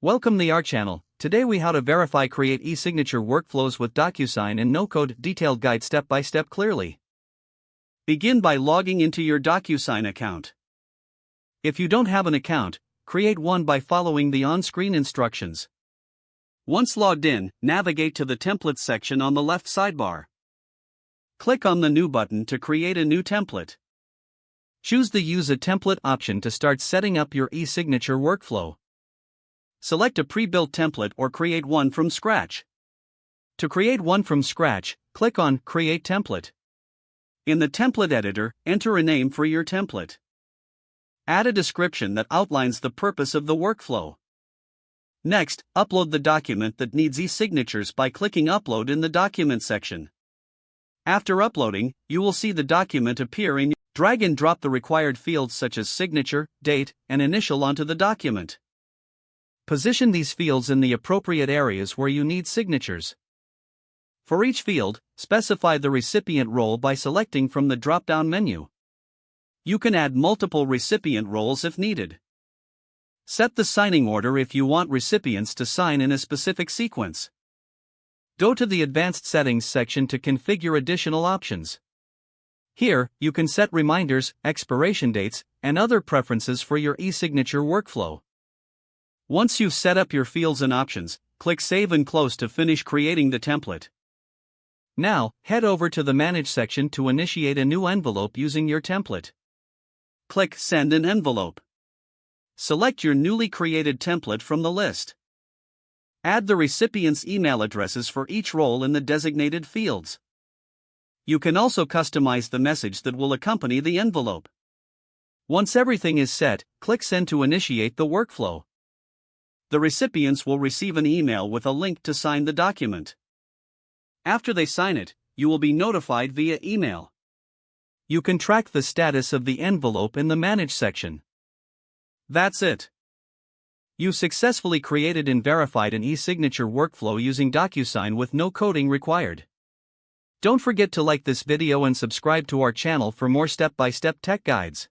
Welcome to our channel. Today we how to verify create e-signature workflows with DocuSign and no-code detailed guide step by step clearly. Begin by logging into your DocuSign account. If you don't have an account, create one by following the on-screen instructions. Once logged in, navigate to the Templates section on the left sidebar. Click on the New button to create a new template. Choose the Use a Template option to start setting up your e-signature workflow. Select a pre-built template or create one from scratch. To create one from scratch, click on Create Template. In the template editor, enter a name for your template. Add a description that outlines the purpose of the workflow. Next, upload the document that needs e-signatures by clicking Upload in the Document section. After uploading, you will see the document appear in your drag and drop the required fields such as signature, date, and initial onto the document. Position these fields in the appropriate areas where you need signatures. For each field, specify the recipient role by selecting from the drop-down menu. You can add multiple recipient roles if needed. Set the signing order if you want recipients to sign in a specific sequence. Go to the Advanced Settings section to configure additional options. Here, you can set reminders, expiration dates, and other preferences for your e-signature workflow. Once you've set up your fields and options, click Save and Close to finish creating the template. Now, head over to the Manage section to initiate a new envelope using your template. Click Send an envelope. Select your newly created template from the list. Add the recipient's email addresses for each role in the designated fields. You can also customize the message that will accompany the envelope. Once everything is set, click Send to initiate the workflow. The recipients will receive an email with a link to sign the document. After they sign it, you will be notified via email. You can track the status of the envelope in the Manage section. That's it. You successfully created and verified an e-signature workflow using DocuSign with no coding required. Don't forget to like this video and subscribe to our channel for more step-by-step tech guides.